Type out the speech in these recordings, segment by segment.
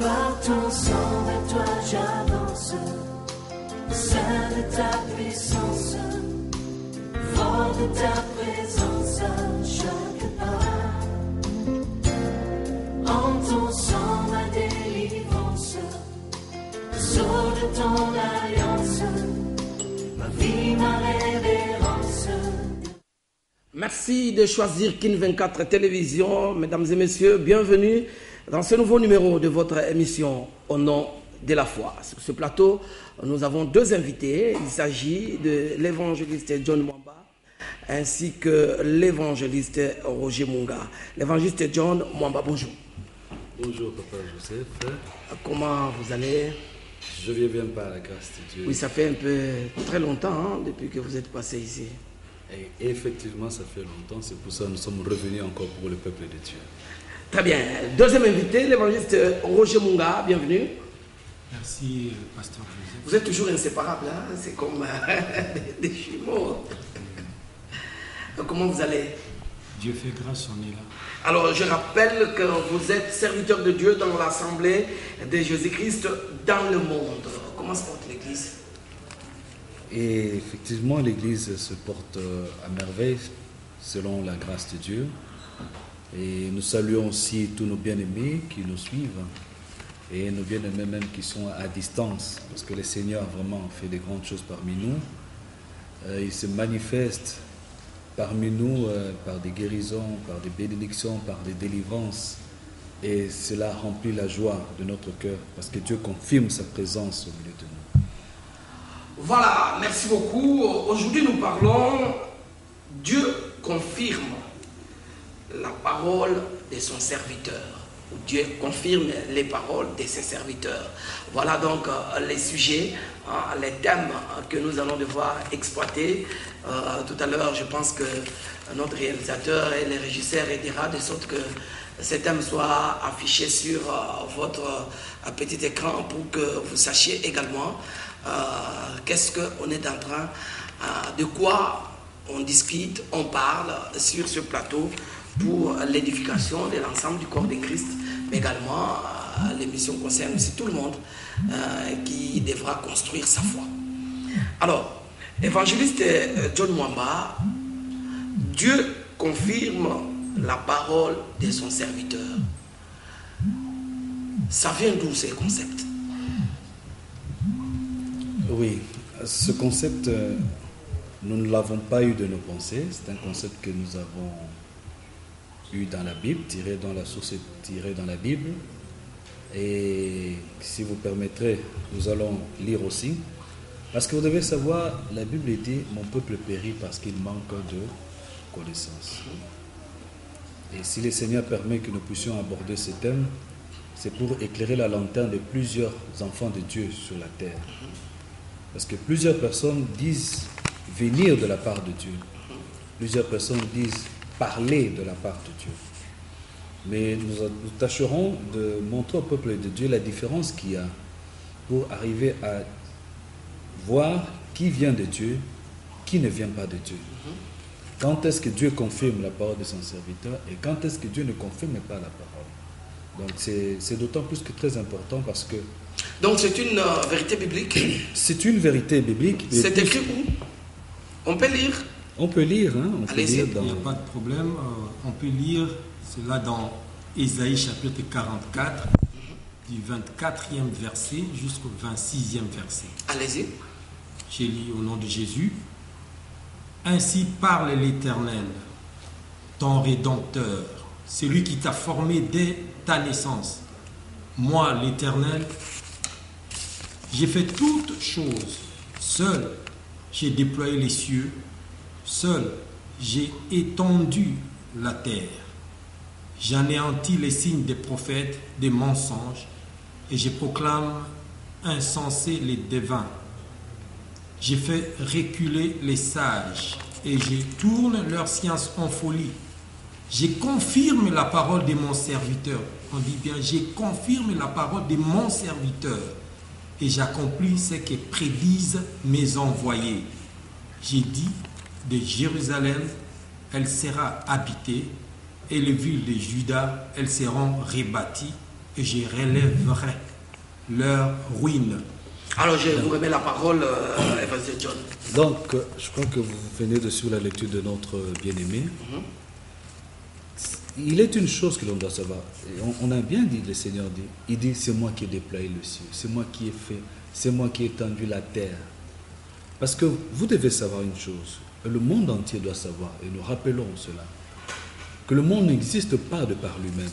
Par ton sang, vers toi j'avance. Saint de ta puissance, fort de ta présence à chaque pas. En ton sang, ma délivrance, sceau de ton alliance, ma vie, ma révérence. Merci de choisir Kin 24 Télévision. Mesdames et messieurs, bienvenue dans ce nouveau numéro de votre émission Au nom de la foi. Sur ce plateau, nous avons deux invités. Il s'agit de l'évangéliste John Mwamba ainsi que l'évangéliste Roger Munga. L'évangéliste John Mwamba, bonjour. Bonjour Papa Joseph. Comment vous allez? Je viens bien par la grâce de Dieu. Oui, ça fait un peu très longtemps depuis que vous êtes passé ici. Et effectivement, ça fait longtemps. C'est pour ça que nous sommes revenus encore pour le peuple de Dieu. Très bien. Deuxième invité, l'évangéliste Roger Munga. Bienvenue. Merci, pasteur Joseph. Vous êtes toujours inséparables, hein? C'est comme des jumeaux. Comment vous allez? Dieu fait grâce, on est là. Alors, je rappelle que vous êtes serviteur de Dieu dans l'Assemblée de Jésus-Christ dans le monde. Comment se porte l'Église? Et effectivement, l'Église se porte à merveille selon la grâce de Dieu. Et nous saluons aussi tous nos bien-aimés qui nous suivent et nos bien-aimés même qui sont à distance, parce que le Seigneur a vraiment fait des grandes choses parmi nous. Il se manifeste parmi nous par des guérisons, par des bénédictions, par des délivrances. Et cela remplit la joie de notre cœur, parce que Dieu confirme sa présence au milieu de nous. Voilà, merci beaucoup. Aujourd'hui, nous parlons Dieu confirme la parole de son serviteur. Dieu confirme les paroles de ses serviteurs. Voilà donc les sujets, les thèmes que nous allons devoir exploiter. Tout à l'heure, je pense que notre réalisateur et les régisseurs aidera de sorte que ces thèmes soient affichés sur votre petit écran pour que vous sachiez également qu'est-ce qu'on est en train, de quoi on discute, on parle sur ce plateau pour l'édification de l'ensemble du corps de Christ, mais également l'émission concerne aussi tout le monde qui devra construire sa foi. Alors, évangéliste John Mwamba, Dieu confirme la parole de son serviteur. Ça vient d'où ces concepts? Oui, ce concept, nous ne l'avons pas eu de nos pensées. C'est un concept que nous avons eu dans la Bible, tiré dans la source, tiré dans la Bible. Et si vous permettrez, nous allons lire aussi. Parce que vous devez savoir, la Bible dit « Mon peuple périt parce qu'il manque de connaissance ». Et si le Seigneur permet que nous puissions aborder ce thème, c'est pour éclairer la lanterne de plusieurs enfants de Dieu sur la terre. Parce que plusieurs personnes disent venir de la part de Dieu. Plusieurs personnes disent parler de la part de Dieu. Mais nous tâcherons de montrer au peuple de Dieu la différence qu'il y a pour arriver à voir qui vient de Dieu, qui ne vient pas de Dieu. Quand est-ce que Dieu confirme la parole de son serviteur et quand est-ce que Dieu ne confirme pas la parole. Donc c'est d'autant plus que très important parce que... Donc c'est une vérité biblique? C'est une vérité biblique. C'est écrit où? On peut lire? On peut lire, hein? On peut lire dans... Il n'y a pas de problème. On peut lire cela dans Ésaïe chapitre 44, du 24e verset jusqu'au 26e verset. Allez-y. J'ai lu au nom de Jésus. Ainsi parle l'Éternel, ton Rédempteur, celui qui t'a formé dès ta naissance. Moi, l'Éternel, j'ai fait toutes choses. Seul, j'ai déployé les cieux. Seul, j'ai étendu la terre. J'anéantis les signes des prophètes, des mensonges, et je proclame insensés les devins. J'ai fait reculer les sages, et je tourne leur science en folie. Je confirme la parole de mon serviteur. On dit bien, je confirme la parole de mon serviteur, et j'accomplis ce que prédisent mes envoyés. J'ai dit, de Jérusalem, elle sera habitée, et les villes de Juda, elles seront rebâties, et je relèverai leur ruine. Alors je vous remets la parole, Évangile John. Donc, je crois que vous venez de suivre la lecture de notre bien-aimé. Il est une chose que l'on doit savoir. Et on a bien dit, le Seigneur dit, il dit, c'est moi qui ai déployé le ciel, c'est moi qui ai fait, c'est moi qui ai étendu la terre. Parce que vous devez savoir une chose, le monde entier doit savoir, et nous rappelons cela, que le monde n'existe pas de par lui-même.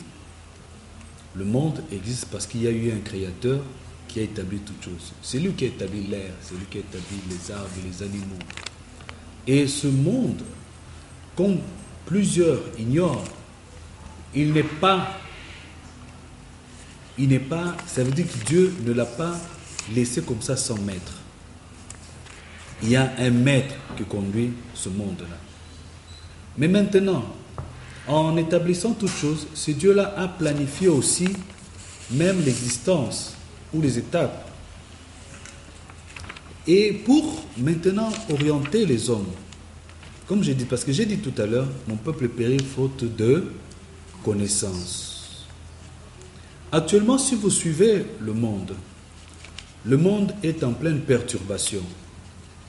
Le monde existe parce qu'il y a eu un créateur qui a établi toutes choses. C'est lui qui a établi l'air, c'est lui qui a établi les arbres et les animaux. Et ce monde, comme plusieurs ignorent, il n'est pas, ça veut dire que Dieu ne l'a pas laissé comme ça sans maître. Il y a un maître qui conduit ce monde-là. Mais maintenant, en établissant toutes choses, ce Dieu-là a planifié aussi même l'existence ou les étapes. Et pour maintenant orienter les hommes, comme j'ai dit, parce que j'ai dit tout à l'heure, mon peuple périt faute de connaissance. Actuellement, si vous suivez le monde est en pleine perturbation,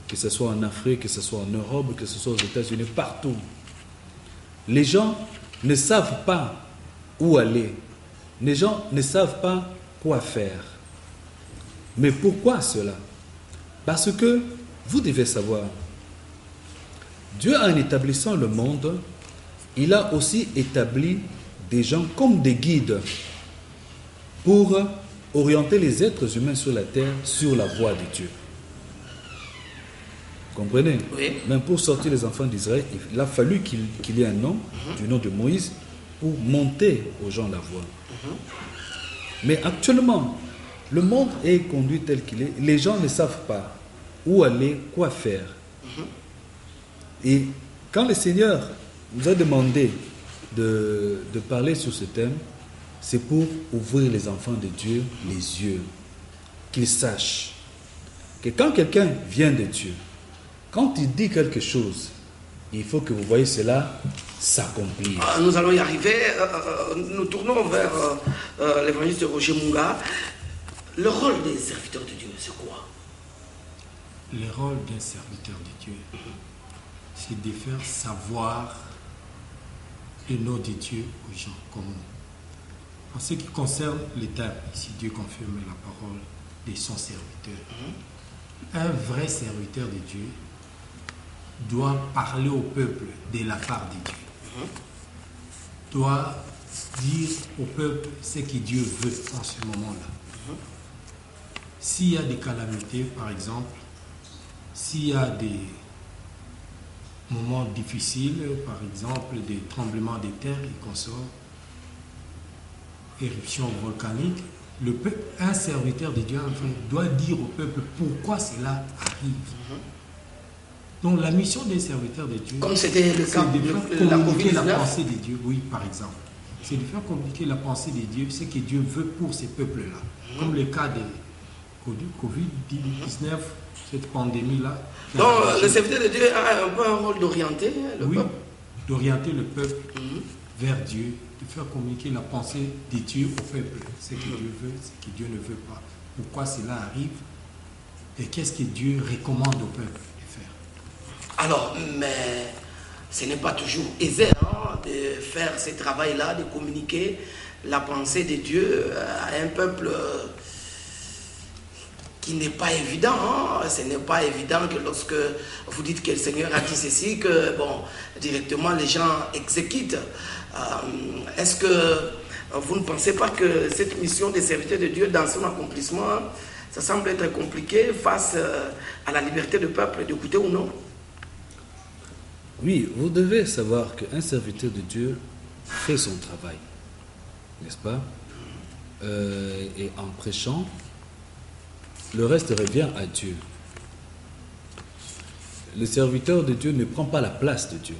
que ce soit en Afrique, que ce soit en Europe, que ce soit aux États-Unis, partout. Les gens ne savent pas où aller. Les gens ne savent pas quoi faire. Mais pourquoi cela? Parce que vous devez savoir, Dieu, en établissant le monde, il a aussi établi des gens comme des guides pour orienter les êtres humains sur la terre, sur la voie de Dieu. Comprenez? Oui. Même pour sortir les enfants d'Israël, il a fallu qu'il y ait un homme, du nom de Moïse, pour monter aux gens la voie. Mais actuellement, le monde est conduit tel qu'il est. Les gens ne savent pas où aller, quoi faire. Et quand le Seigneur nous a demandé de parler sur ce thème, c'est pour ouvrir les enfants de Dieu les yeux, qu'ils sachent que quand quelqu'un vient de Dieu, quand il dit quelque chose, il faut que vous voyez cela s'accomplir. Nous allons y arriver. Nous tournons vers l'évangéliste Roger Munga. Le rôle des serviteurs de Dieu, c'est quoi? Le rôle d'un serviteur de Dieu, c'est de faire savoir le nom de Dieu aux gens comme nous. En ce qui concerne l'État, si Dieu confirme la parole de son serviteur, un vrai serviteur de Dieu doit parler au peuple de la part de Dieu. Doit dire au peuple ce que Dieu veut en ce moment-là. S'il y a des calamités, par exemple, s'il y a des moments difficiles, par exemple des tremblements de terre et consorts, éruptions volcaniques, un serviteur de Dieu doit dire au peuple pourquoi cela arrive. Donc la mission des serviteurs de Dieu, comme c'était le cas de faire communiquer la COVID-19. pensée de Dieu, oui, par exemple. C'est de faire communiquer la pensée de Dieu, ce que Dieu veut pour ces peuples-là. Comme le cas de Covid-19, cette pandémie-là. Donc le serviteur de Dieu a un peu un rôle d'orienter le Oui, peuple. d'orienter le peuple vers Dieu, de faire communiquer la pensée de Dieu au peuple, ce que Dieu veut, ce que Dieu ne veut pas, pourquoi cela arrive et qu'est-ce que Dieu recommande au peuple de faire. Alors, mais ce n'est pas toujours aisé de faire ce travail-là, de communiquer la pensée de Dieu à un peuple qui n'est pas évident. Ce n'est pas évident que lorsque vous dites que le Seigneur a dit ceci, que bon, directement les gens exécutent. Est-ce que vous ne pensez pas que cette mission des serviteurs de Dieu dans son accomplissement, ça semble être compliqué face à la liberté du peuple d'écouter ou non? Oui, vous devez savoir qu'un serviteur de Dieu fait son travail, n'est-ce pas? Et en prêchant, le reste revient à Dieu. Le serviteur de Dieu ne prend pas la place de Dieu.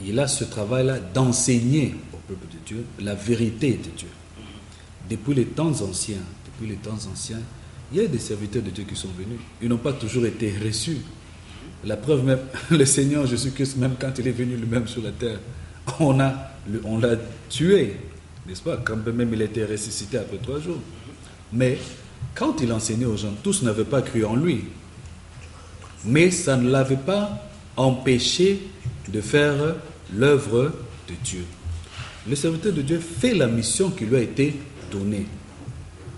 Il a ce travail-là d'enseigner au peuple de Dieu la vérité de Dieu. Depuis les temps anciens, il y a des serviteurs de Dieu qui sont venus. Ils n'ont pas toujours été reçus. La preuve même, le Seigneur Jésus-Christ, même quand il est venu lui-même sur la terre, on l'a tué N'est-ce pas? Quand même il était ressuscité après 3 jours. Mais quand il enseignait aux gens, tous n'avaient pas cru en lui. Mais ça ne l'avait pas empêché de faire l'œuvre de Dieu. Le serviteur de Dieu fait la mission qui lui a été donnée,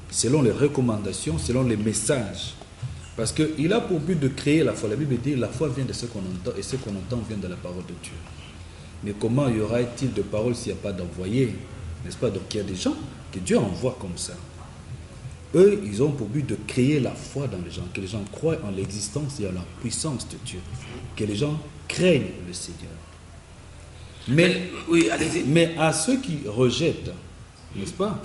selon les recommandations, selon les messages. Parce qu'il a pour but de créer la foi. La Bible dit la foi vient de ce qu'on entend, et ce qu'on entend vient de la parole de Dieu. Mais comment y aura-t-il de parole s'il n'y a pas d'envoyé? N'est-ce pas? Donc il y a des gens que Dieu envoie comme ça. Eux, ils ont pour but de créer la foi dans les gens, que les gens croient en l'existence et en la puissance de Dieu, que les gens craignent le Seigneur. Mais, oui, allez-y. Mais à ceux qui rejettent, n'est-ce pas?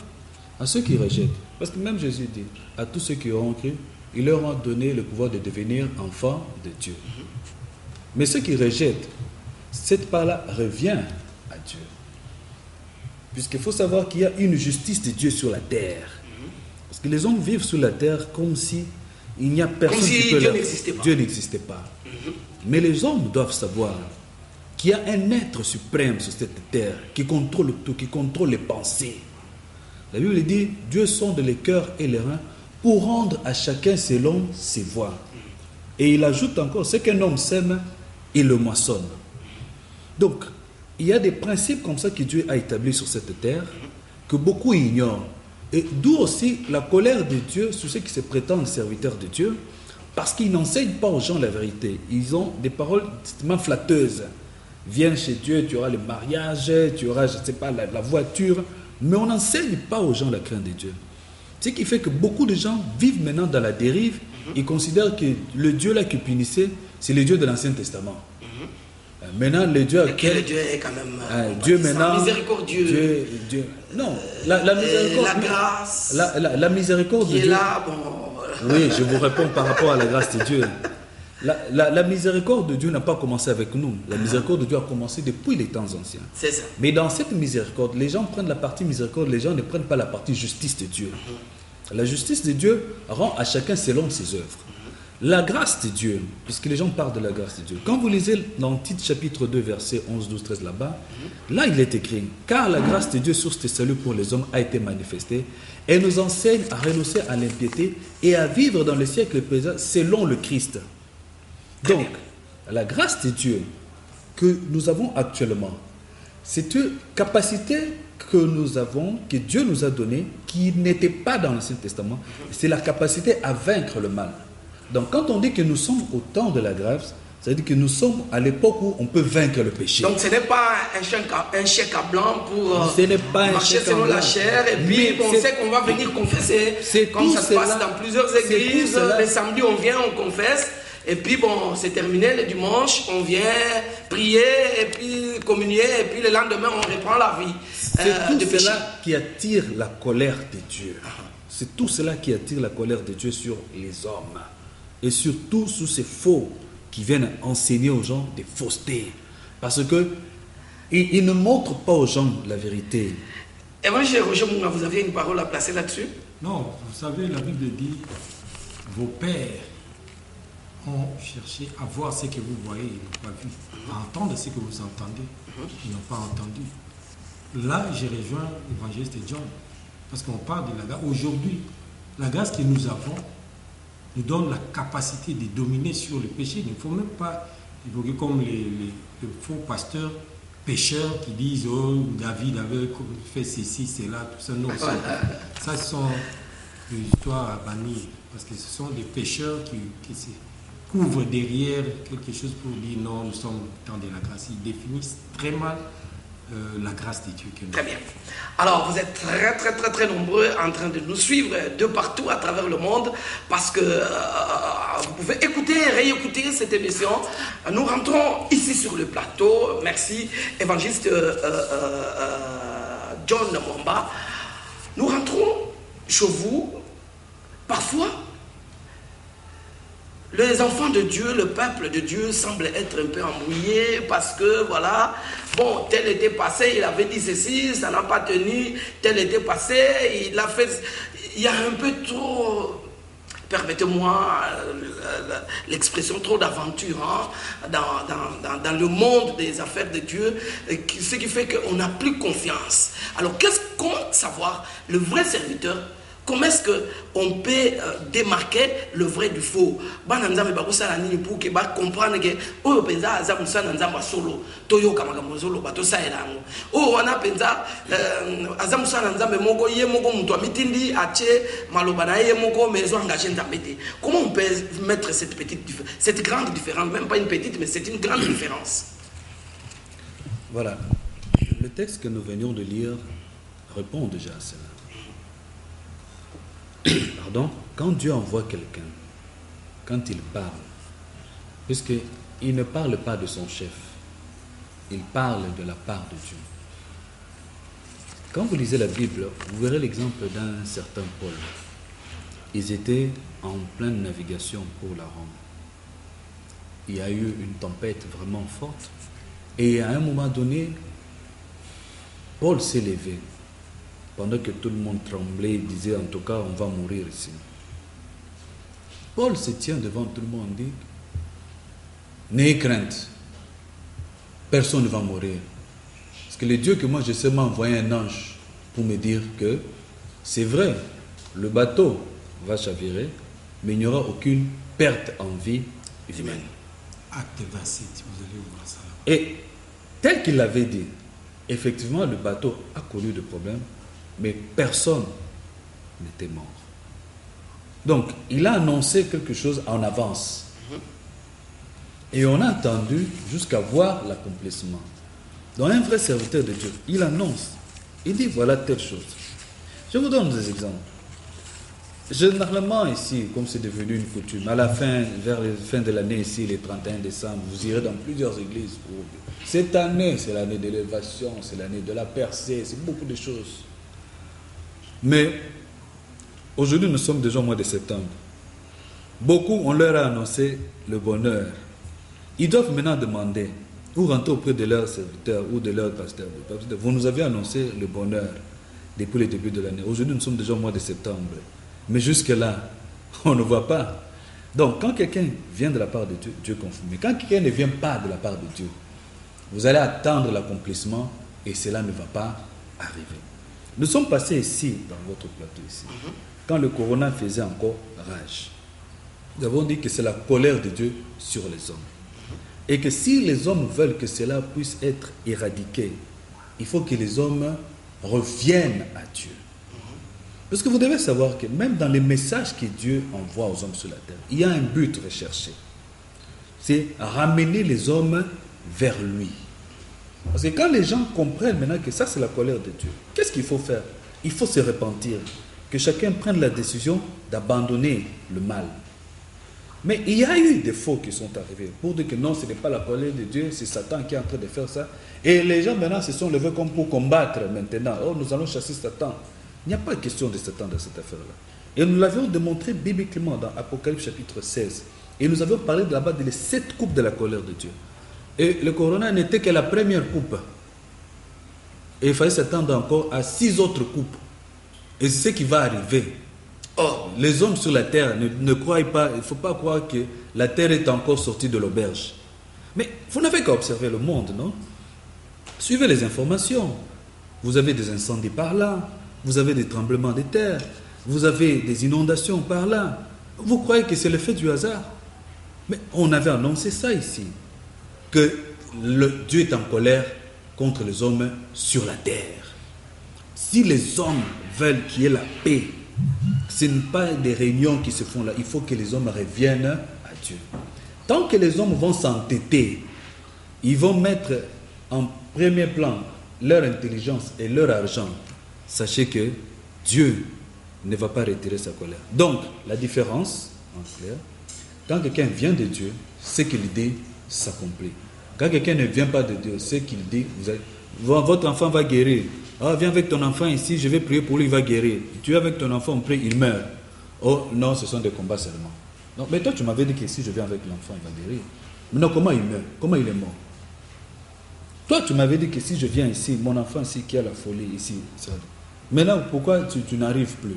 À ceux qui rejettent, parce que même Jésus dit, à tous ceux qui auront cru, il leur a donné le pouvoir de devenir enfants de Dieu. Mais ceux qui rejettent, cette part-là revient à Dieu. Puisqu'il faut savoir qu'il y a une justice de Dieu sur la terre. Parce que les hommes vivent sur la terre comme si il n'y a personne qui peut... Dieu n'existait pas. Mais les hommes doivent savoir qu'il y a un être suprême sur cette terre qui contrôle tout, qui contrôle les pensées. La Bible dit, Dieu sonde les cœurs et les reins pour rendre à chacun selon ses voies. Et il ajoute encore, ce qu'un homme sème, il le moissonne. Donc, il y a des principes comme ça que Dieu a établis sur cette terre, que beaucoup ignorent. Et d'où aussi la colère de Dieu sur ceux qui se prétendent serviteurs de Dieu, parce qu'ils n'enseignent pas aux gens la vérité. Ils ont des paroles extrêmement flatteuses. Viens chez Dieu, tu auras le mariage, tu auras, je ne sais pas, la voiture. Mais on n'enseigne pas aux gens la crainte de Dieu. Ce qui fait que beaucoup de gens vivent maintenant dans la dérive. Ils considèrent que le Dieu là qui punissait, c'est le Dieu de l'Ancien Testament. Maintenant, le Dieu... Quel Dieu est quand même... Dieu maintenant... miséricordieux. Dieu, non, la miséricorde... La grâce... La miséricorde de Dieu... là, bon... Oui, je vous réponds par rapport à la grâce de Dieu. La miséricorde de Dieu n'a pas commencé avec nous. La miséricorde de Dieu a commencé depuis les temps anciens. C'est ça. Mais dans cette miséricorde, les gens prennent la partie miséricorde, les gens ne prennent pas la partie justice de Dieu. La justice de Dieu rend à chacun selon ses œuvres. La grâce de Dieu, puisque les gens parlent de la grâce de Dieu. Quand vous lisez dans Tite chapitre 2, versets 11, 12, 13 là-bas, là il est écrit, car la grâce de Dieu, source de salut pour les hommes, a été manifestée. Elle nous enseigne à renoncer à l'impiété et à vivre dans le siècle présent selon le Christ. Donc, la grâce de Dieu que nous avons actuellement, c'est une capacité que nous avons, que Dieu nous a donnée, qui n'était pas dans l'Ancien Testament. C'est la capacité à vaincre le mal. Donc, quand on dit que nous sommes au temps de la grâce, ça veut dire que nous sommes à l'époque où on peut vaincre le péché. Donc, ce n'est pas un chèque à blanc pour marcher selon la chair. Et puis, on sait qu'on va venir confesser. Comme ça se passe dans plusieurs églises. Les samedis, on vient, on confesse. Et puis, bon, c'est terminé. Le dimanche, on vient prier et puis communier. Et puis, le lendemain, on reprend la vie. C'est tout cela qui attire la colère de Dieu. C'est tout cela qui attire la colère de Dieu sur les hommes. Et surtout sur ces faux qui viennent enseigner aux gens des faussetés. Parce que ils ne montrent pas aux gens la vérité. Évangile Roger Mouna, vous aviez une parole à placer là-dessus? Non, vous savez, la Bible dit, vos pères ont cherché à voir ce que vous voyez, ils n'ont pas vu. À entendre ce que vous entendez, ils n'ont pas entendu. Là, j'ai rejoint l'évangéliste John. Parce qu'on parle de la grâce. Aujourd'hui, la grâce que nous avons nous donne la capacité de dominer sur le péché. Il ne faut même pas évoquer comme les faux pasteurs pécheurs qui disent « Oh, David avait fait ceci, cela, tout ça. » Non, ça ce sont des histoires à bannir. Parce que ce sont des pécheurs qui se couvrent derrière quelque chose pour dire « Non, nous sommes dans de la grâce. » Ils définissent très mal la grâce de Dieu. Très bien. Alors, vous êtes très nombreux en train de nous suivre de partout à travers le monde parce que vous pouvez écouter et réécouter cette émission. Nous rentrons ici sur le plateau. Merci, évangéliste John Mwamba. Nous rentrons chez vous. Parfois, les enfants de Dieu, le peuple de Dieu semble être un peu embrouillé parce que voilà, bon, tel était passé, il avait dit ceci, ça n'a pas tenu, tel était passé, il a fait, il y a un peu trop permettez-moi l'expression, trop d'aventure hein, dans le monde des affaires de Dieu, ce qui fait qu'on n'a plus confiance. Alors, comment savoir le vrai serviteur? Comment est-ce qu'on peut démarquer le vrai du faux? Pour que comprendre que oh penza azamusa nzamba solo toyo kamagambo solo bato saelango oh wana penza azamusa nzambe moko ye moko muto mitindi ache maloba na ye moko maison engagé nzambete. Comment on peut mettre cette grande différence, même pas une petite mais c'est une grande différence? Voilà, le texte que nous venions de lire répond déjà à cela. Pardon, quand Dieu envoie quelqu'un, quand il parle, puisqu'il ne parle pas de son chef, il parle de la part de Dieu. Quand vous lisez la Bible, vous verrez l'exemple d'un certain Paul. Ils étaient en pleine navigation pour la Rome. Il y a eu une tempête vraiment forte et à un moment donné, Paul s'est levé. Pendant que tout le monde tremblait, il disait en tout cas on va mourir ici. Paul se tient devant tout le monde et dit n'ayez crainte, personne ne va mourir. Parce que le Dieu que moi je sais m'a envoyé un ange pour me dire que c'est vrai, le bateau va chavirer, mais il n'y aura aucune perte en vie humaine. Acte 27, vous allez voir ça. Et tel qu'il l'avait dit, effectivement le bateau a connu des problèmes, mais personne n'était mort. Donc, il a annoncé quelque chose en avance. Et on a attendu jusqu'à voir l'accomplissement. Donc, un vrai serviteur de Dieu, il annonce. Il dit, voilà telle chose. Je vous donne des exemples. Généralement, ici, comme c'est devenu une coutume, à la fin, vers la fin de l'année, ici, les 31 décembre, vous irez dans plusieurs églises. Cette année, c'est l'année de l'élévation, c'est l'année de la percée, c'est beaucoup de choses. Mais aujourd'hui, nous sommes déjà au mois de septembre. Beaucoup, on leur a annoncé le bonheur. Ils doivent maintenant demander, ou rentrer auprès de leurs serviteurs ou de leurs pasteurs. Vous nous avez annoncé le bonheur depuis le début de l'année. Aujourd'hui, nous sommes déjà au mois de septembre. Mais jusque-là, on ne voit pas. Donc, quand quelqu'un vient de la part de Dieu, Dieu confirme. Mais quand quelqu'un ne vient pas de la part de Dieu, vous allez attendre l'accomplissement et cela ne va pas arriver. Nous sommes passés ici, dans votre plateau ici, quand le corona faisait encore rage. Nous avons dit que c'est la colère de Dieu sur les hommes. Et que si les hommes veulent que cela puisse être éradiqué, il faut que les hommes reviennent à Dieu. Parce que vous devez savoir que même dans les messages que Dieu envoie aux hommes sur la terre, il y a un but recherché. C'est ramener les hommes vers lui. Parce que quand les gens comprennent maintenant que ça c'est la colère de Dieu, qu'est-ce qu'il faut faire? Il faut se repentir. Que chacun prenne la décision d'abandonner le mal. Mais il y a eu des faux qui sont arrivés pour dire que non, ce n'est pas la colère de Dieu, c'est Satan qui est en train de faire ça. Et les gens maintenant se sont levés comme pour combattre maintenant. Oh, nous allons chasser Satan. Il n'y a pas de question de Satan dans cette affaire-là. Et nous l'avions démontré bibliquement dans Apocalypse chapitre 16. Et nous avions parlé là-bas des 7 coupes de la colère de Dieu. Et le corona n'était que la première coupe. Et il fallait s'attendre encore à 6 autres coupes. Et c'est ce qui va arriver. Or, les hommes sur la terre ne croient pas, il ne faut pas croire que la terre est encore sortie de l'auberge. Mais vous n'avez qu'à observer le monde, non? Suivez les informations. Vous avez des incendies par là, vous avez des tremblements de terre, vous avez des inondations par là. Vous croyez que c'est l'effet du hasard? Mais on avait annoncé ça ici, que Dieu est en colère contre les hommes sur la terre. Si les hommes veulent qu'il y ait la paix, ce n'est pas des réunions qui se font là. Il faut que les hommes reviennent à Dieu. Tant que les hommes vont s'entêter, ils vont mettre en premier plan leur intelligence et leur argent. Sachez que Dieu ne va pas retirer sa colère. Donc, la différence, en clair, quand quelqu'un vient de Dieu, ce qu'il dit s'accomplit. Quand quelqu'un ne vient pas de Dieu, ce qu'il dit, votre enfant va guérir. Ah, viens avec ton enfant ici, je vais prier pour lui, il va guérir. Tu es avec ton enfant, on prie, il meurt. Oh non, ce sont des combats seulement. Non, mais toi, tu m'avais dit que si je viens avec l'enfant, il va guérir. Mais non, comment il meurt? Comment il est mort? Toi, tu m'avais dit que si je viens ici, mon enfant ici qui a la folie ici, ça... Maintenant, pourquoi tu n'arrives plus?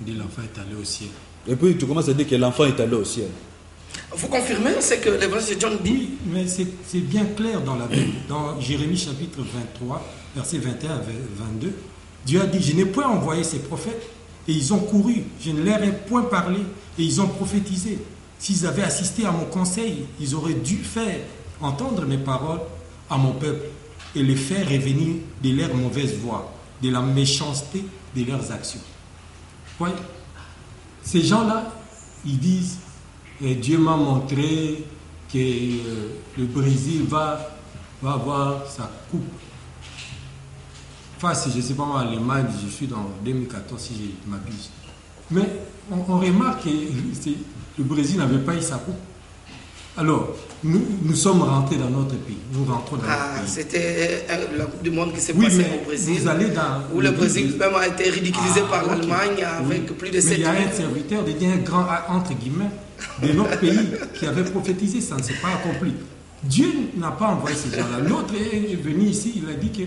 dit l'enfant est allé au ciel. Et puis tu commences à dire que l'enfant est allé au ciel. Vous confirmez ce que l'évangile de John dit? Oui, mais c'est bien clair dans la Bible. Dans Jérémie chapitre 23, versets 21 à 22, Dieu a dit, je n'ai point envoyé ces prophètes, et ils ont couru, je ne leur ai point parlé, et ils ont prophétisé. S'ils avaient assisté à mon conseil, ils auraient dû faire entendre mes paroles à mon peuple, et les faire revenir de leur mauvaise voie, de la méchanceté de leurs actions. Voyez, ces gens-là, ils disent, Dieu m'a montré que le Brésil va avoir sa coupe. Enfin, si je ne sais pas moi, l'Allemagne, je suis dans 2014 si je m'abuse. Mais on remarque que le Brésil n'avait pas eu sa coupe. Alors, nous sommes rentrés dans notre pays. Nous rentrons dans notre pays. C'était la Coupe du Monde qui s'est Oui, passée mais au Brésil. vous allez où le Brésil même a été ridiculisé par l'Allemagne avec plus de 7 ans. Il y a un serviteur, un grand, entre guillemets, de notre pays qui avait prophétisé, ça ne s'est pas accompli. Dieu n'a pas envoyé ces gens-là. L'autre est venu ici, il a dit que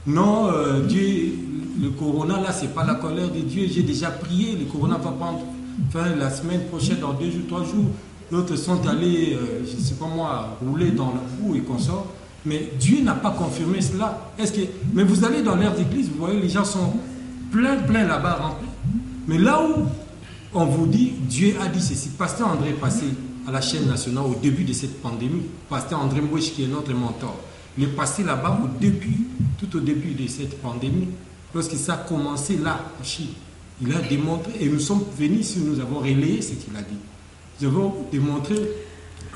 non, Dieu, le corona là, c'est pas la colère de Dieu. J'ai déjà prié, le corona va prendre fin la semaine prochaine, dans 2 jours, 3 jours. D'autres sont allés, je ne sais pas moi, rouler dans la boue et qu'on sort. Mais Dieu n'a pas confirmé cela. Mais vous allez dans leurs églises, vous voyez, les gens sont plein là-bas remplis. Mais là où on vous dit, Dieu a dit ceci. Pasteur André est passé à la chaîne nationale au début de cette pandémie. Pasteur André Mouech, qui est notre mentor, il est passé là-bas tout au début de cette pandémie, lorsque ça a commencé là, en Chine. Il a démontré, et nous sommes venus ici, nous avons relayé ce qu'il a dit. Nous avons démontré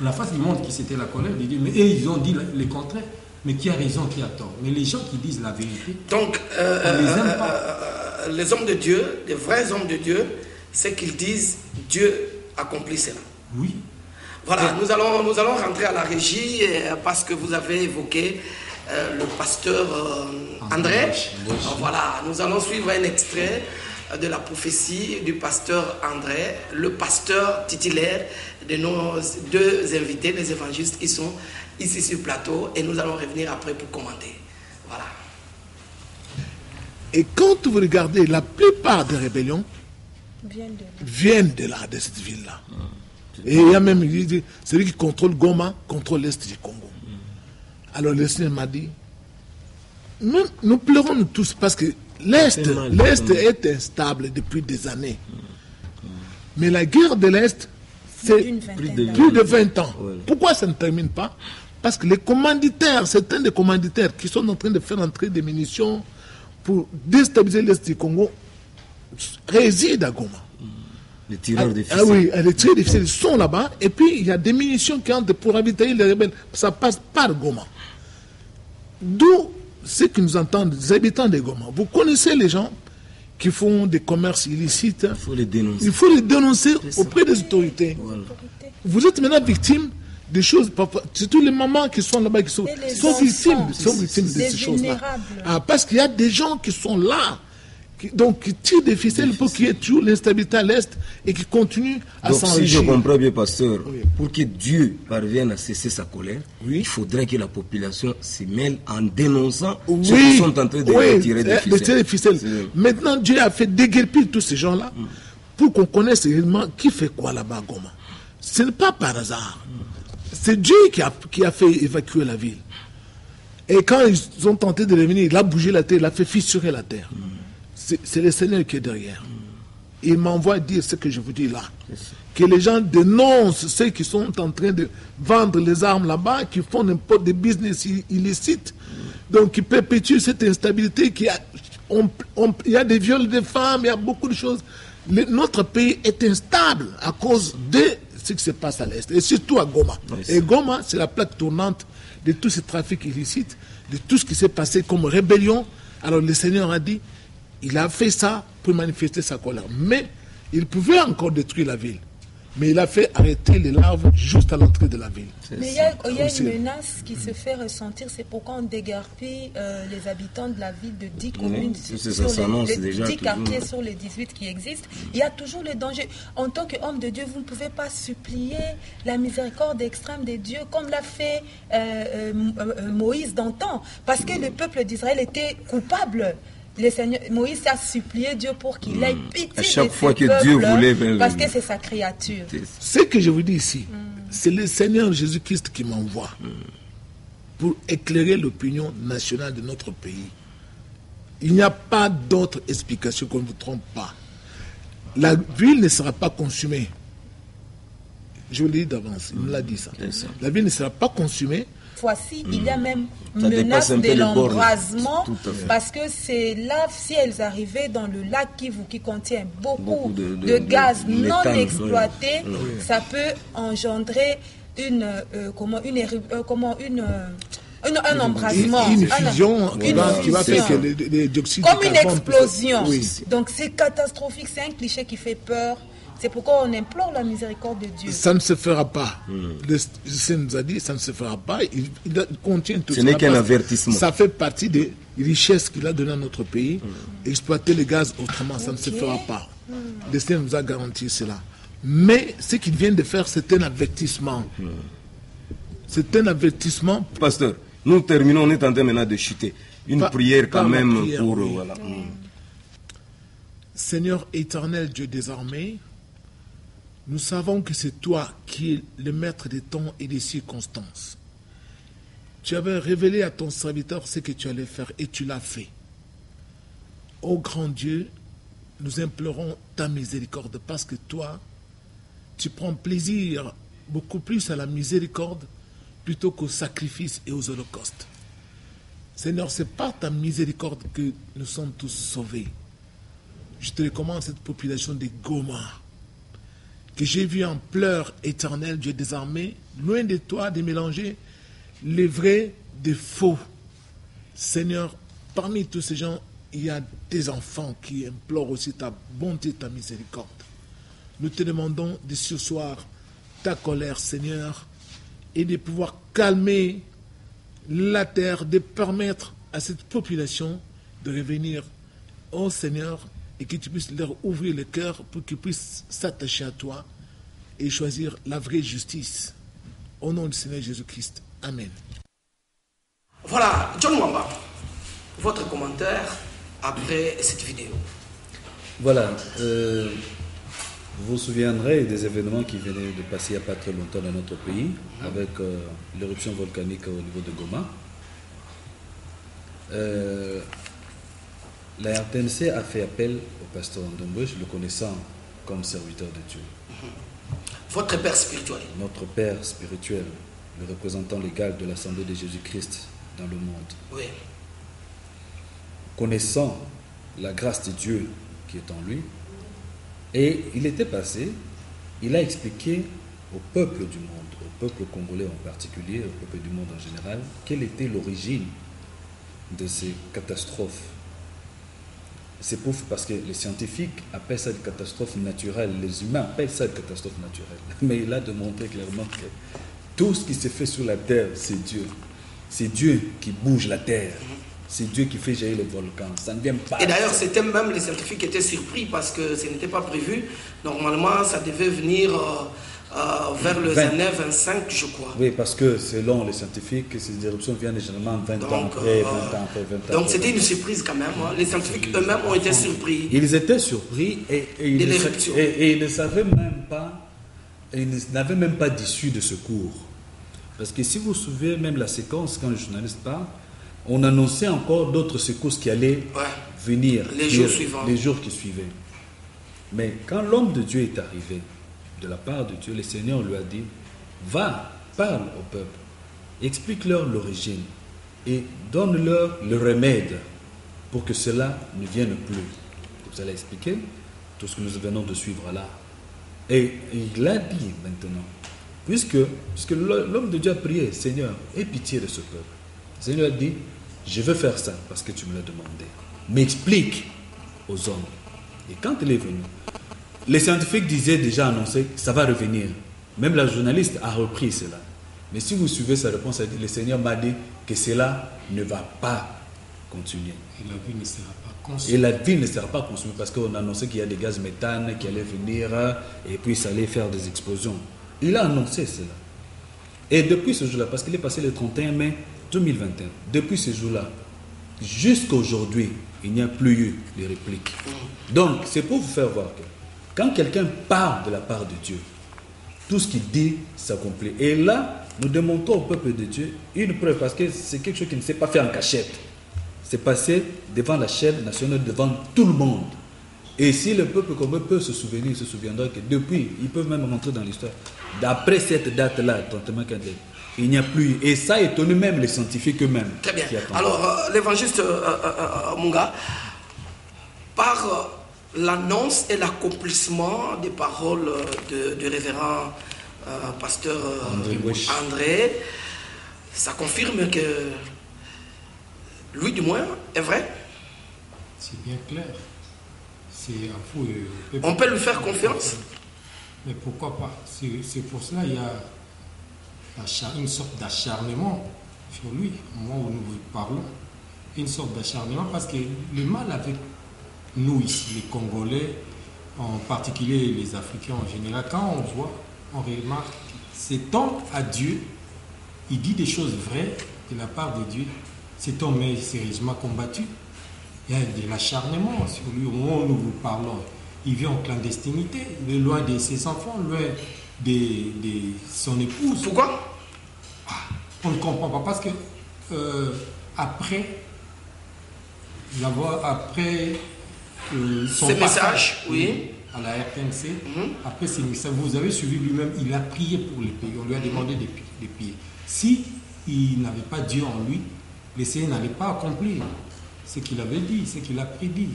la face du monde qui c'était la colère de Dieu. Mais et ils ont dit le contraire. Mais qui a raison, qui a tort? Mais les gens qui disent la vérité, donc, on les aime pas. Les hommes de Dieu, les vrais hommes de Dieu, c'est qu'ils disent Dieu accomplit cela. Oui. Voilà, nous allons rentrer à la régie parce que vous avez évoqué le pasteur André. Voilà, nous allons suivre un extrait de la prophétie du pasteur André, le pasteur titulaire de nos 2 invités, les évangélistes qui sont ici sur le plateau, et nous allons revenir après pour commenter. Voilà. Et quand vous regardez, la plupart des rébellions viennent de là, de cette ville-là. Et il y a même, celui qui contrôle Goma, contrôle l'Est du Congo. Alors le Seigneur m'a dit, nous pleurons tous parce que l'Est est instable depuis des années. Mais la guerre de l'Est, c'est plus de 20 ans. Pourquoi ça ne termine pas? Parce que les commanditaires, certains des commanditaires qui sont en train de faire entrer des munitions pour déstabiliser l'Est du Congo, résident à Goma. Les tireurs de ficelles. Ah oui, les tireurs de ficelles sont là-bas. Et puis, il y a des munitions qui entrent pour ravitailler les rebelles. Ça passe par Goma. D'où ceux qui nous entendent, les habitants de Goma. Vous connaissez les gens qui font des commerces illicites. Il faut les dénoncer. Il faut les dénoncer auprès des autorités. Voilà. Vous êtes maintenant victime des choses, surtout les mamans qui sont là-bas, qui sont victimes de ces choses-là. Parce qu'il y a des gens qui sont là, qui tirent des ficelles pour qu'il y ait toujours l'instabilité à l'Est et qui continuent à s'enrichir. Si je comprends bien, pasteur, pour que Dieu parvienne à cesser sa colère, il faudrait que la population se mêle en dénonçant ceux qui sont en train de tirer des ficelles. Maintenant, Dieu a fait déguerpir tous ces gens-là pour qu'on connaisse réellement qui fait quoi là-bas à Goma. Ce n'est pas par hasard. C'est Dieu qui a fait évacuer la ville. Et quand ils ont tenté de revenir, il a bougé la terre, il a fait fissurer la terre. C'est le Seigneur qui est derrière. Il m'envoie dire ce que je vous dis là. Que les gens dénoncent ceux qui sont en train de vendre les armes là-bas, qui font n'importe des business illicites, donc qui perpétuent cette instabilité. Il y a des viols de femmes, il y a beaucoup de choses. Notre pays est instable à cause de ce qui se passe à l'Est, et surtout à Goma. Et Goma, c'est la plaque tournante de tous ces trafics illicites, de tout ce qui s'est passé comme rébellion. Alors le Seigneur a dit, il a fait ça pour manifester sa colère. Mais il pouvait encore détruire la ville. Mais il a fait arrêter les larves juste à l'entrée de la ville. Mais il y a une menace qui se fait ressentir. C'est pourquoi on déguerpit les habitants de la ville de 10 communes, sur les 10 quartiers sur les 18 qui existent. Il y a toujours le danger. En tant qu'homme de Dieu, vous ne pouvez pas supplier la miséricorde extrême de Dieu comme l'a fait Moïse d'antan. Parce que le peuple d'Israël était coupable Moïse a supplié Dieu pour qu'il ait pitié à chaque de fois ses que Dieu peuples, voulait parce que c'est sa créature. Ce que je vous dis ici, c'est le Seigneur Jésus-Christ qui m'envoie pour éclairer l'opinion nationale de notre pays. Il n'y a pas d'autre explication, qu'on ne vous trompe pas. La ville ne sera pas consumée. Je vous l'ai dit d'avance, il me l'a dit ça. La ville ne sera pas consumée. Fois-ci, il y a même menace de l'embrasement, parce que c'est là, si elles arrivaient dans le lac Kivu qui contient beaucoup de gaz non exploité, ça peut engendrer un embrasement, une fusion qui va faire que les dioxydes comme une explosion. Donc c'est catastrophique, c'est un cliché qui fait peur. C'est pourquoi on implore la miséricorde de Dieu. Ça ne se fera pas. Le Seigneur nous a dit, ça ne se fera pas. Il contient tout ça. Ce n'est qu'un avertissement. Ça fait partie des richesses qu'il a données à notre pays. Exploiter le gaz autrement, ça ne se fera pas. Le Seigneur nous a garanti cela. Mais ce qu'il vient de faire, c'est un avertissement. C'est un avertissement. Pasteur, nous terminons, on est en train maintenant de chuter. Une prière quand même pour... Voilà. Seigneur éternel, Dieu des armées, nous savons que c'est toi qui es le maître des temps et des circonstances. Tu avais révélé à ton serviteur ce que tu allais faire et tu l'as fait. Ô grand Dieu, nous implorons ta miséricorde parce que toi, tu prends plaisir beaucoup plus à la miséricorde plutôt qu'aux sacrifices et aux holocaustes. Seigneur, c'est par ta miséricorde que nous sommes tous sauvés. Je te recommande cette population de Goma, que j'ai vu en pleurs éternels, Dieu des armées, loin de toi de mélanger les vrais des faux. Seigneur, parmi tous ces gens, il y a des enfants qui implorent aussi ta bonté, ta miséricorde. Nous te demandons de surseoir ta colère, Seigneur, et de pouvoir calmer la terre, de permettre à cette population de revenir au Seigneur, et que tu puisses leur ouvrir le cœur pour qu'ils puissent s'attacher à toi et choisir la vraie justice. Au nom du Seigneur Jésus-Christ. Amen. Voilà, John Mwamba, votre commentaire après cette vidéo. Voilà, vous vous souviendrez des événements qui venaient de passer il n'y a pas très longtemps dans notre pays, avec l'éruption volcanique au niveau de Goma. La RTNC a fait appel au pasteur Ndombouche, le connaissant comme serviteur de Dieu. Votre père spirituel. Notre père spirituel, le représentant légal de l'Assemblée de Jésus-Christ dans le monde. Oui. Connaissant la grâce de Dieu qui est en lui, et il était passé, il a expliqué au peuple du monde, au peuple congolais en particulier, au peuple du monde en général, quelle était l'origine de ces catastrophes. C'est parce que les scientifiques appellent ça des catastrophes naturelles, les humains appellent ça des catastrophes naturelles. Mais il a démontré clairement que tout ce qui se fait sur la terre, c'est Dieu. C'est Dieu qui bouge la terre. C'est Dieu qui fait jaillir les volcans. Ça ne vient pas. Et d'ailleurs, c'était même les scientifiques qui étaient surpris parce que ce n'était pas prévu. Normalement, ça devait venir vers les années 25, je crois. Oui, parce que selon les scientifiques, ces éruptions viennent généralement 20 ans après, 20 ans après, 20 ans. Donc c'était une surprise quand même. Hein. Les scientifiques eux-mêmes ont été surpris. Ils étaient surpris et ils ne savaient même pas, ils n'avaient même pas d'issue de secours. Parce que si vous vous souvenez même la séquence, quand le journaliste parle, on annonçait encore d'autres secousses qui allaient venir les jours suivants. Les jours qui suivaient. Mais quand l'homme de Dieu est arrivé, de la part de Dieu, le Seigneur lui a dit, va, parle au peuple, explique-leur l'origine et donne-leur le remède pour que cela ne vienne plus. Vous allez expliquer tout ce que nous venons de suivre là. Et il a dit maintenant, puisque l'homme de Dieu a prié, Seigneur, aie pitié de ce peuple. Le Seigneur a dit, je veux faire ça parce que tu me l'as demandé. Mais explique aux hommes. Et quand il est venu, les scientifiques disaient déjà annoncé, ça va revenir. Même la journaliste a repris cela. Mais si vous suivez sa réponse, elle dit, le Seigneur m'a dit que cela ne va pas continuer. Et la vie ne sera pas consumée. Et la vie ne sera pas consumée parce qu'on a annoncé qu'il y a des gaz méthane qui allaient venir et puis ça allait faire des explosions. Il a annoncé cela. Et depuis ce jour-là, parce qu'il est passé le 31 mai 2021, depuis ce jour-là, jusqu'à aujourd'hui, il n'y a plus eu de réplique. Donc, c'est pour vous faire voir que quand quelqu'un parle de la part de Dieu, tout ce qu'il dit s'accomplit. Et là, nous démontrons au peuple de Dieu une preuve, parce que c'est quelque chose qui ne s'est pas fait en cachette. C'est passé devant la chaîne nationale, devant tout le monde. Et si le peuple comme eux peut se souvenir, il se souviendra que depuis, ils peuvent même rentrer dans l'histoire, d'après cette date-là, 31 Candel, il n'y a plus. Et ça étonne même les scientifiques eux-mêmes. Très bien. Alors, l'évangéliste Munga, par l'annonce et l'accomplissement des paroles du révérend pasteur André, ça confirme que lui, du moins, est vrai. C'est bien clair. On peut lui faire confiance. Mais pourquoi pas? C'est pour cela qu'il y a une sorte d'acharnement sur lui, au moment où nous parlons. Une sorte d'acharnement, parce que le mal avec nous ici, les Congolais, en particulier les Africains en général, quand on voit, on remarque cet homme à Dieu, il dit des choses vraies de la part de Dieu. Cet homme est sérieusement combattu. Il y a de l'acharnement sur lui. Au moment où nous vous parlons, il vit en clandestinité, il est loin de ses enfants, loin de son épouse. Pourquoi? On ne comprend pas. Parce que après son ces messages, oui, à la RTNC, après ces messages, vous avez suivi lui-même, il a prié pour les pays. On lui a demandé de prier. Si il n'avait pas Dieu en lui, le Seigneur n'allait pas accomplir ce qu'il avait dit, ce qu'il a prédit.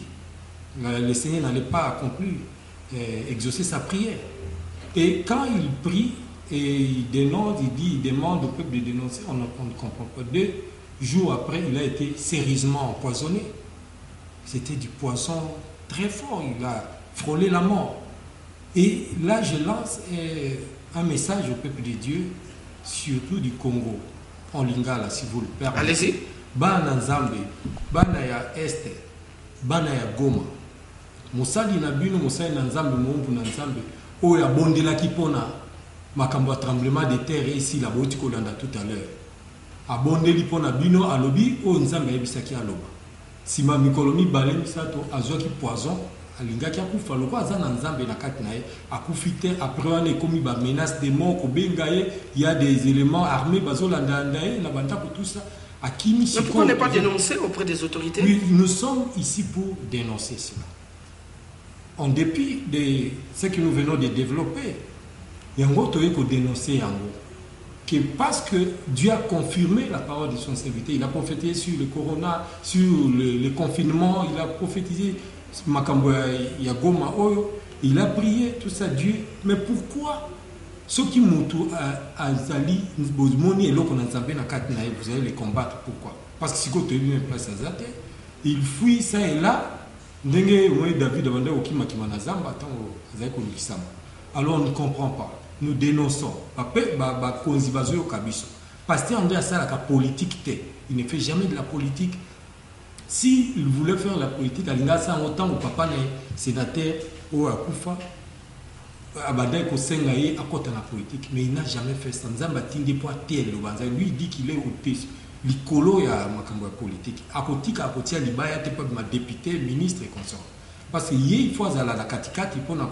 Le Seigneur n'allait pas accomplir, exaucer sa prière. Et quand il prie et il dénonce, il demande au peuple de dénoncer, on ne comprend pas. 2 jours après, il a été sérieusement empoisonné. C'était du poison très fort, il a frôlé la mort. Et là, je lance un message au peuple de Dieu, surtout du Congo, en Lingala, si vous le permettez. Allez-y. Bana Nzambe, bana ya Este, bana ya Goma. Mosali na bino, mosali na Nzambe, moumbu na Nzambe. Oya bondela kipona, makambo tremblement de terre ici, la boutique Olanda tout à l'heure. Abondeli pona bino, alobi, o Nzambe ebisaki aloba. Sima mikolomi bale misato, azwaki poison, alingaki akufa, loko azana Nzambe na kati na ye, akufi te, après on est commis ba menace de mort, kobengaye, il y a des éléments armés, bazolanda ndaye, na bantako tout ça. Mais pourquoi ne pas dénoncer auprès des autorités? Oui, nous sommes ici pour dénoncer cela. En dépit de ce que nous venons de développer, il y a un autre qui dénoncer que parce que Dieu a confirmé la parole de son serviteur, il a prophétisé sur le corona, sur le confinement, il a prophétisé Makambo Yagoma, il a prié tout ça, Dieu. Mais pourquoi ceux qui m'ont azali bozmoni et l'autre on a na kati na vous allez les combattre? Pourquoi? Parce que si vous avez une place à Zate, il fuit ça et là, ndenge moi David avanda okima kimana zamba tant azali ko likisama. Alors on ne comprend pas. Nous dénonçons. Ba konzi bazo kabiso. Pasteur André Asala ka politique té. Il ne fait jamais de la politique. Si il voulait faire la politique, alinga ça autant au papa né sénateur ou akufa. Abadai Kosengaye à côté de la politique, mais il n'a jamais fait ça. Nzamba tindi po tel lui il dit qu'il est au test. L'icolo ya makambo politique. À côté libaya te pas ma député, ministre et consort. Parce que il faut à la katikati pour na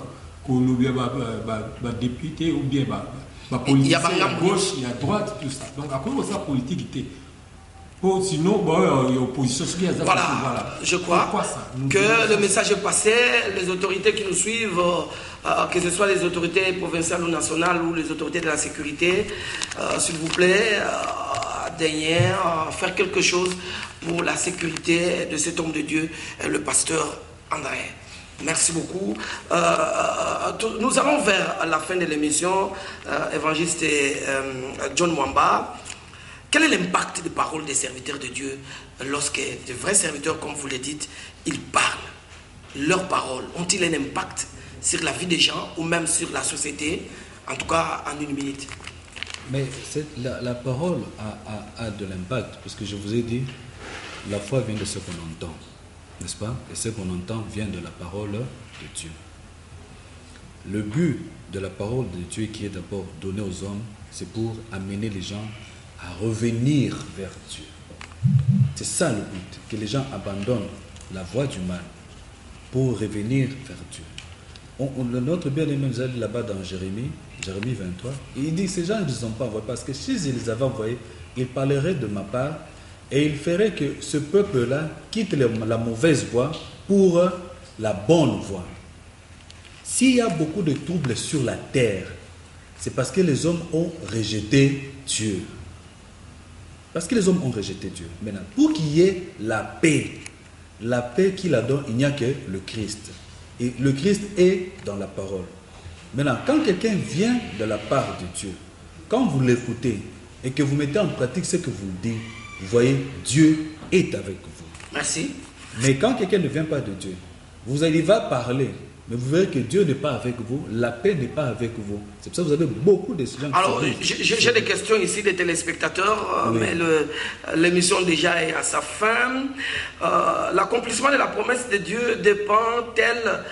kolobia ba député ou bien ba politique à gauche et à droite tout ça. Donc après ça politique était. Sinon, il y a opposition. Voilà, je crois que le message est passé. Les autorités qui nous suivent, que ce soit les autorités provinciales ou nationales ou les autorités de la sécurité, s'il vous plaît, daignez faire quelque chose pour la sécurité de cet homme de Dieu, le pasteur André. Merci beaucoup. Nous allons vers la fin de l'émission. Évangéliste John Mwamba. Quel est l'impact des paroles des serviteurs de Dieu lorsque de vrais serviteurs, comme vous le dites, ils parlent? Leurs paroles ont-ils un impact sur la vie des gens ou même sur la société? En tout cas, en 1 minute. Mais la parole a de l'impact, parce que je vous ai dit, la foi vient de ce qu'on entend, n'est-ce pas? Et ce qu'on entend vient de la parole de Dieu. Le but de la parole de Dieu qui est d'abord donnée aux hommes, c'est pour amener les gens à revenir vers Dieu. C'est ça le but, que les gens abandonnent la voie du mal pour revenir vers Dieu. Notre bien-aimé nous a dit là-bas dans Jérémie 23, il dit ces gens ne les ont pas envoyés parce que s'ils les avaient envoyés, ils parleraient de ma part et ils feraient que ce peuple-là quitte la mauvaise voie pour la bonne voie. S'il y a beaucoup de troubles sur la terre, c'est parce que les hommes ont rejeté Dieu. Parce que les hommes ont rejeté Dieu. Maintenant, pour qu'il y ait la paix qui la donne, il n'y a que le Christ. Et le Christ est dans la parole. Maintenant, quand quelqu'un vient de la part de Dieu, quand vous l'écoutez et que vous mettez en pratique ce que vous dites, vous voyez, Dieu est avec vous. Merci. Mais quand quelqu'un ne vient pas de Dieu, il va parler. Mais vous verrez que Dieu n'est pas avec vous, la paix n'est pas avec vous. C'est pour ça que vous avez beaucoup de gens qui Alors, j'ai des questions ici des téléspectateurs, oui. Mais l'émission déjà est à sa fin. L'accomplissement de la promesse de Dieu dépend-elle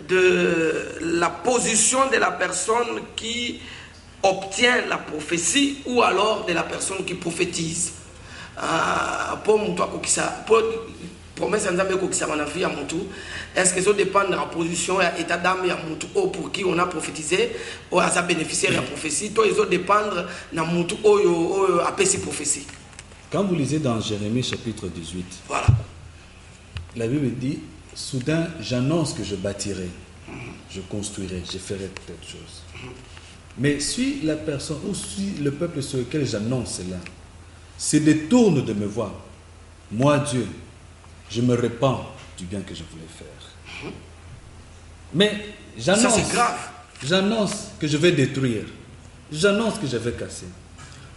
de la position de la personne qui obtient la prophétie ou alors de la personne qui prophétise? Promesse est-ce que ça dépend de la position et l'état d'âme pour qui on a prophétisé ou à sa bénéficiaire de la prophétie? Tout ça dépend de la prophétie. Quand vous lisez dans Jérémie chapitre 18, voilà. La Bible dit, soudain j'annonce que je bâtirai, je construirai, je ferai telle chose. Mais si la personne ou si le peuple sur lequel j'annonce cela se détourne de me voir, moi Dieu, je me répands du bien que je voulais faire. Mais j'annonce que je vais détruire. J'annonce que je vais casser.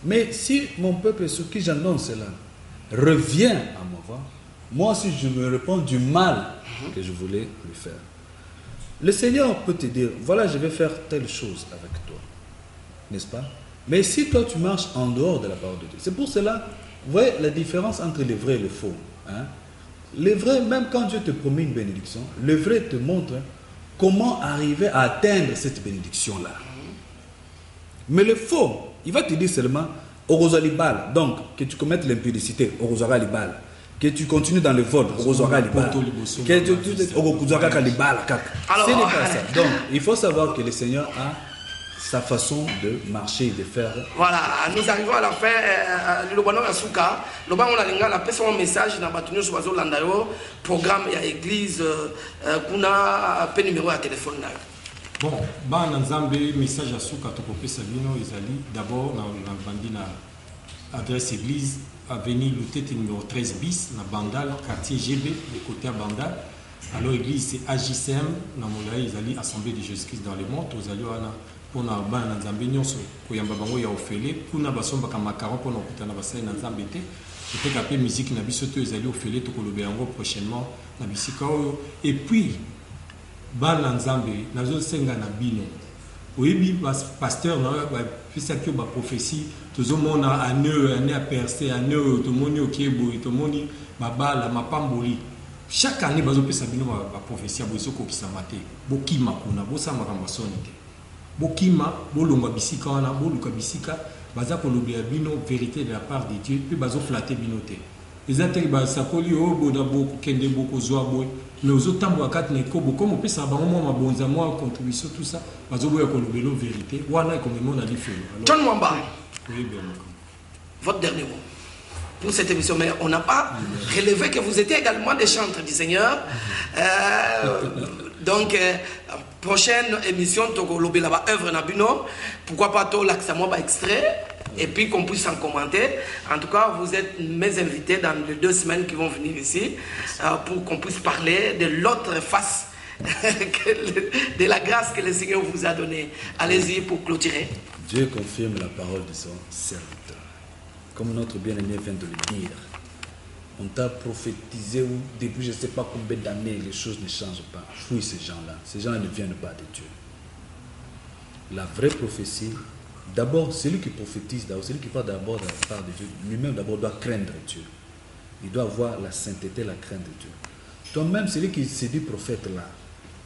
Mais si mon peuple sur qui j'annonce cela revient à me voir, moi aussi je me répands du mal que je voulais lui faire. Le Seigneur peut te dire, voilà, je vais faire telle chose avec toi. N'est-ce pas? Mais si toi tu marches en dehors de la parole de Dieu, c'est pour cela, vous voyez la différence entre le vrai et le faux. Hein? Le vrai, même quand Dieu te promet une bénédiction, le vrai te montre comment arriver à atteindre cette bénédiction-là. Mais le faux, il va te dire seulement, Orozalibal, donc que tu commettes l'impudicité, Orozalibal, que tu continues dans le vol, Orozalibal, que tu Orozalibal. Ce n'est pas ça. Donc, il faut savoir que le Seigneur a sa façon de marcher et de faire. Voilà, nous arrivons à la fin. Le Bano Asuka, le Bano Lalinga, la personne un message dans Batunio Soazo Landayo, programme et église, kuna pe numéro à téléphone. Bon, ban Nzambe, message à Souka, Tokopé Sabino, Isali, d'abord, dans Bandina, adresse église, avenue Loutete numéro 13 bis, dans Bandal, quartier GB, de côté à Bandal. Alors, église, c'est AJCM, dans Moulaï, Isali, Assemblée de Jésus-Christ dans les monts, aux Alioana. Pour na bana nzambe nyonso koyamba bango ya ofele kuna basomba ka makaron pour na kutana basai na nzambe te peut-être après musique na biso to ezali ofele to kolobe yango prochainement na bisika oyo et puis bana nzambe nazo senga na bino oyebi pasteur na ba pisa ki ba prophétie tozo mona ane a percer ane to moni okebo to moni babala mapamboli chaque année bazo pesa bino ba prophétie bozo ko kisamate bokima kuna bosama kamba sonite Bokima, bolonga bisika wana, boluka bisika, baza kolobia bino vérité de la part de Dieu, puis bazo flatter binote. Les ateliers basakoli o boda boko kende boko zoa boy, mais aux autres temps wakat neko boko mo pesa bango mo mabonza mo contribution tout ça, bazo boya kolobelo vérité, wana comme mon ali fait. John Mwamba. Oui, bien. Votre dernier mot pour cette émission, mais on n'a pas relevé que vous étiez également des chantres du Seigneur. Donc, prochaine émission, Togo Lobé là-bas, œuvre Nabino. Pourquoi pas tout l'accent extrait et puis qu'on puisse en commenter. En tout cas, vous êtes mes invités dans les 2 semaines qui vont venir ici pour qu'on puisse parler de l'autre face de la grâce que le Seigneur vous a donnée. Allez-y pour clôturer. Dieu confirme la parole de son serviteur. Comme notre bien-aimé vient de le dire, on t'a prophétisé depuis je ne sais pas combien d'années, les choses ne changent pas. Fouille ces gens-là. Ces gens-là ne viennent pas de Dieu. La vraie prophétie, d'abord, celui qui prophétise, celui qui parle d'abord de la part de Dieu, lui-même d'abord doit craindre Dieu. Il doit avoir la sainteté, la crainte de Dieu. Toi-même, celui qui se dit prophète là,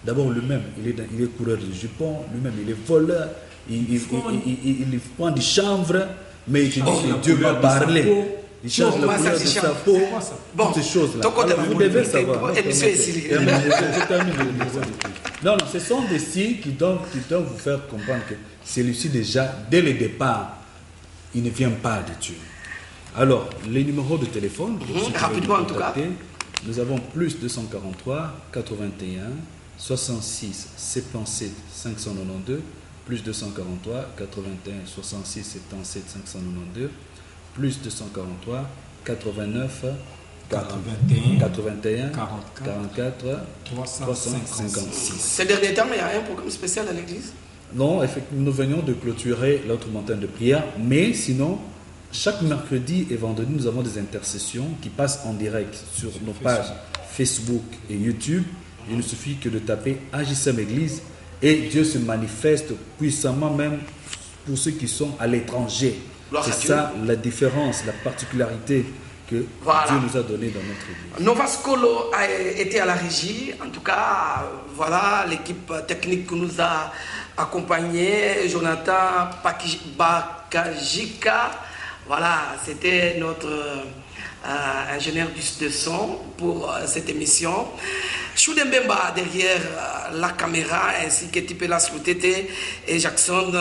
d'abord lui-même, il est coureur de jupons, lui-même il est voleur, il prend du chanvre, mais il te dit que Dieu va parler. il change la couleur de sa peau, toutes ces choses-là. Alors, vous devez savoir. Non, ce sont des signes qui doivent vous faire comprendre que celui-ci déjà, dès le départ, il ne vient pas de Dieu. Alors, les numéros de téléphone, rapidement en tout cas, nous avons plus 243 81 66 77 592, plus 243 81 66 77 592, plus 243 89 81 44 356. Ces derniers temps, il y a un programme spécial à l'église? Non, effectivement, nous venions de clôturer l'autre montagne de prière, mais sinon, chaque mercredi et vendredi, nous avons des intercessions qui passent en direct sur nos pages Facebook et YouTube. Il ne suffit que de taper AJCM Église et Dieu se manifeste puissamment même pour ceux qui sont à l'étranger. C'est ça la différence, la particularité que Dieu nous a donné dans notre église. Nova Skolo a été à la régie. En tout cas, voilà l'équipe technique qui nous a accompagnés. Jonathan Bakajika. Voilà, c'était notre ingénieur de son pour cette émission. Choudembemba derrière la caméra, ainsi que Tipela Sloutete et Jackson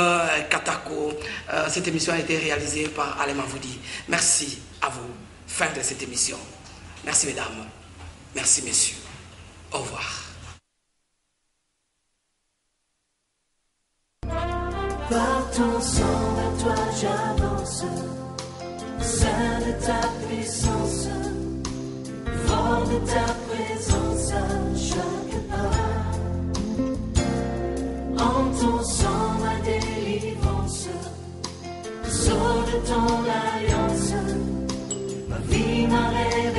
Katako. Cette émission a été réalisée par Alain Mavoudi. Merci à vous. Fin de cette émission. Merci mesdames. Merci messieurs. Au revoir. Par ton sang, vers toi j'avance. Saint de ta puissance, fort de ta présence à chaque pas. En ton sang, ma délivrance, sceau de ton alliance, ma vie, ma rêve.